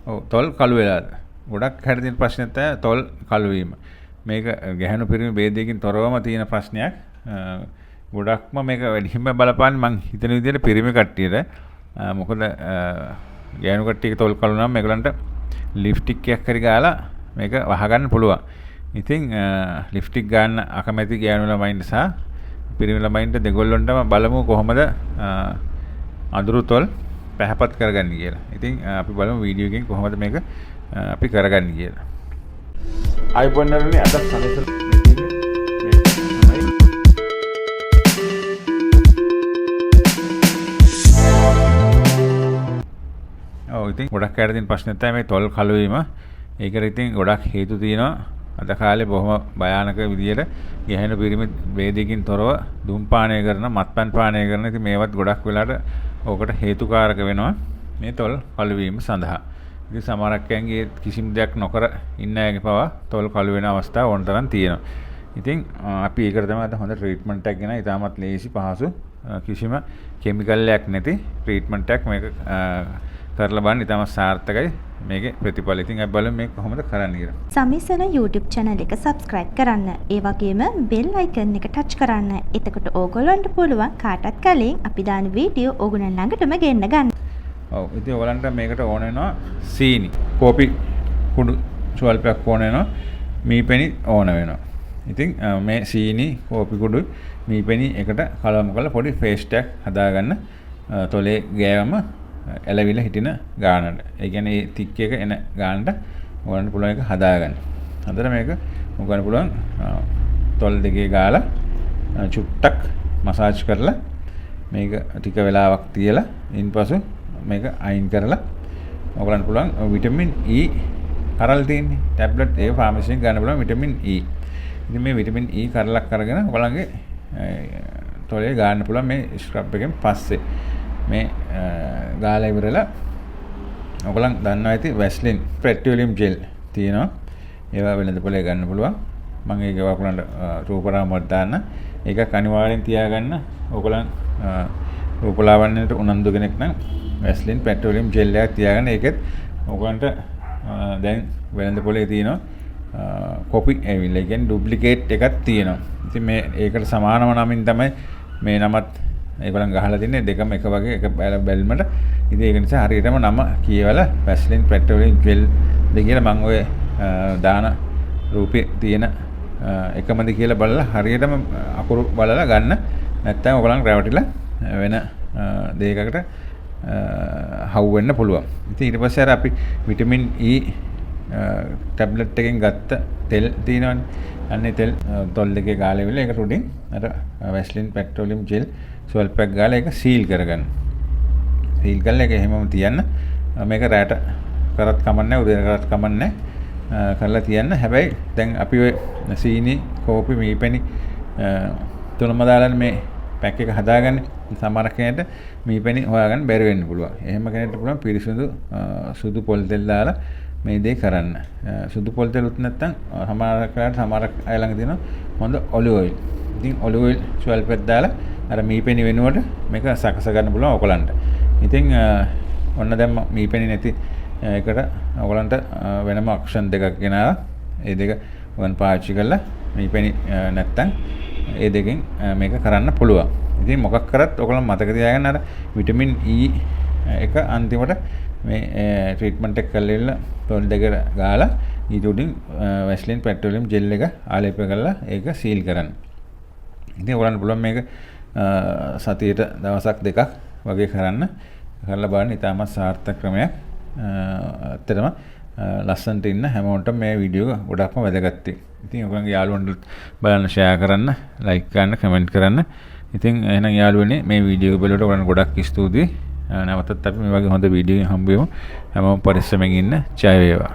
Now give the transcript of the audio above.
ඔව් තොල් කළු වෙලාද? ගොඩක් හැට තියෙන ප්‍රශ්නේ තමයි තොල් කළු වීම. මේක ගැහැණු පිරිමි ભેදයකින් තොරවම තියෙන ප්‍රශ්නයක්. ගොඩක්ම මේක වැඩිම බලපාන්නේ මං හිතන විදිහට පිරිමි කට්ටියට. මොකද ගැහැණු කට්ටියක තොල් කළු නම් මේගොල්ලන්ට ලිප්ස්ටික් එකක් හරි ගාලා මේක වහගන්න පුළුවන්. ඉතින් ලිප්ස්ටික් ගන්න අකමැති ගැහැණු ළමයින්ට සහ පිරිමි ළමයින්ට දෙගොල්ලොන්ටම බලමු කොහොමද අඳුරු තොල් පැහැපත් කරගන්නේ කියලා. ඉතින් අපි බලමු වීඩියෝ එකෙන් කොහොමද මේක අපි කරගන්නේ කියලා. iPhone වලනේ අද සමහර ඉතින් ගොඩක් අයට තියෙන ප්‍රශ්නේ තමයි මේ තොල් කළු වීම. ඒකට ඉතින් ගොඩක් හේතු තියෙනවා. අද කාලේ බොහොම භයානක විදියට ගැහැණු පිරිමි ભેදයකින් තොරව දුම්පානය කරන, මත්පැන් පානය කරන ඉතින් මේවත් ගොඩක් වෙලාට ඕකට හේතුකාරක වෙනවා මේ තොල් කළු වීම සඳහා. ඉතින් සමහරක් අයගේ කිසිම දෙයක් නොකර ඉන්න අයගේ පවා තොල් කළු වෙන අවස්ථා ඕන තරම් තියෙනවා. ඉතින් අපි ඒකට තමයි අද හොඳ ට්‍රීට්මන්ට් එකක් ගෙන ඉතාමත් ලේසි පහසු කිසිම කිමිකල් එකක් නැති ට්‍රීට්මන්ට් එකක් මේක කරලා බලන්න ඉතාමත් සාර්ථකයි මේකේ ප්‍රතිඵල. ඉතින් අපි බලමු මේක කොහොමද කරන්න කියලා. සමීසන YouTube channel එක subscribe කරන්න. ඒ වගේම bell icon එක touch කරන්න. එතකොට ඕගොල්ලන්ට පුළුවන් කාටත් කලින් අපි දාන වීඩියෝ ඕගොල්ලන් ළඟටම ගෙන්න ගන්න. ඔව් ඉතින් ඔයගලන්ට මේකට ඕන වෙනවා සීනි, කෝපි කුඩු ස්වල්පයක් ඕන වෙනවා, මීපෙනි ඕන වෙනවා. ඉතින් මේ සීනි, කෝපි කුඩු, මීපෙනි එකට කලවම් කරලා පොඩි පේස්ට් එකක් හදාගන්න. තොලේ ගෑවම ඇලවිලා හිටින ගානට. ඒ කියන්නේ මේ තික් එක එන ගානට ඔයගලන්ට පුළුවන් එක හදාගන්න. හදලා මේක ඔයගලන්ට පුළුවන් තොල් දෙකේ ගාලා චුට්ටක් මසාජ් කරලා මේක ටික වෙලාවක් තියලා ඉන්පසු මේක අයින් කරලා ඔයගලන්ට පුළුවන් විටමින් E කරල් තියෙන්නේ ටැබ්ලට් ඒක ෆාමසියෙන් ගන්න පුළුවන් විටමින් E. ඉතින් මේ විටමින් E කරලක් අරගෙන ඔයගලන්ගේ තොලේ ගන්න පුළුවන් මේ ස්ක්‍රබ් එකෙන් පස්සේ මේ ගාලා ඉවරලා ඔයගලන් දන්නවා ඇති වැස්ලින් පෙට්‍රියම් ජෙල් තියෙනවා. ඒවා වෙළඳ පොලේ ගන්න පුළුවන්. මම ඒක ඔයගලන්ට රූපරාමයට දාන්න. ඒක අනිවාර්යෙන් තියාගන්න. ඔයගලන් රූපලාවන්‍යයට උනන්දු කෙනෙක් නම් වැස්ලින් පෙට්‍රියම් ජෙල් එකක් තියාගන්න. ඒකෙත් ඔයගලන්ට දැන් වෙළඳ පොලේ තියෙනවා කොපි ඇවිල්ලා. ඒ කියන්නේ ඩුප්ලිකේට් එකක් තියෙනවා. ඉතින් මේ ඒකට සමානම නමින් තමයි මේ නමත් ඒගොල්ලන් ගහලා තින්නේ දෙකම එක වගේ එක බැල්මට. ඉතින් ඒක නිසා හරියටම නම කියවලා වැස්ලින් පෙට්‍රියම් ජෙල් දෙ කියලා මම ඔය දාන රූපේ තියෙන එකමද කියලා බලලා හරියටම අකුරු බලලා ගන්න. නැත්නම් ඔයගොල්ලන් රැවටිලා වෙන දෙයකකට හවු වෙන්න පුළුවන්. ඉතින් ඊට පස්සේ අර අපි විටමින් E ටැබ්ලට් එකෙන් ගත්ත තෙල් තියෙනවනේ. අන්නේ තෙල් තොල් දෙකේ ගාලා ඉවරලා ඒක උඩින් අර වැස්ලින් පෙට්‍රියම් ජෙල් ස්වල්පයක් ගාලා ඒක සීල් කරගන්න. සීල් කරලා ඒක එහෙමම තියන්න. මේක රැට කරත් කමන්නේ උදේ කරත් කමන්නේ කරලා තියන්න. හැබැයි දැන් අපි ඔය සීනි, කෝපි, මීපෙනි තුනම දාලා මේ පැක් එක හදාගන්නේ. සමහර කෙනෙක්ට මීපෙනි හොයාගන්න බැරි වෙන්න පුළුවන්. එහෙම කෙනෙක්ට පුළුවන් පිරිසිදු සුදු පොල් තෙල් දාලා මේ දේ කරන්න. සුදු පොල් තෙල් උත් නැත්නම් සමහර අය ළඟ තියෙන හොඳ ඔලිව් ඔයිල්. ඉතින් ඔලිව් ඔයිල් ස්වල්පයක් දාලා අර මීපෙනි වෙනුවට මේක සකස ගන්න පුළුවන් ඔයගලන්ට. ඉතින් ඔන්න දැන් මීපෙනි නැති එකට ඔයගලන්ට වෙනම ඔප්ෂන් දෙකක් ගෙනාලා ඒ දෙක ඔයගන් පාවිච්චි කරලා මීපෙනි නැත්තම් ඒ දෙකෙන් මේක කරන්න පුළුවන්. ඉතින් මොකක් කරත් ඔයගලන් මතක තියාගන්න අර විටමින් E එක අන්තිමට මේ ට්‍රීට්මන්ට් එක කරලා ඉන්න තොල් දෙක ගාලා ඊට උඩින් වැස්ලින් පෙට්‍රියම් ජෙල් එක ආලේප කරලා ඒක සීල් කරන්න. ඉතින් ඔයගලන්ට පුළුවන් මේක සතියට දවසක් දෙකක් වගේ කරන්න. කරලා බලන්න ඉතාමත් සාර්ථක ක්‍රමයක්. ඇත්තටම ලස්සනට ඉන්න හැමෝටම මේ වීඩියෝ එක ගොඩක්ම වැදගත්. ඉතින් ඔයගොල්ලන්ගේ යාළුවන්ට බලන්න ෂෙයා කරන්න, ලයික් කරන්න, කමෙන්ට් කරන්න. ඉතින් එහෙනම් යාළුවනේ මේ වීඩියෝ එක බලුවට ඔයගොල්ලන්ට ගොඩක් ස්තුතියි. නැවතත් අපි මේ වගේ හොඳ වීඩියෝ එකකින් හම්බ වෙමු. හැමෝම පරිස්සමෙන් ඉන්න. ජය වේවා.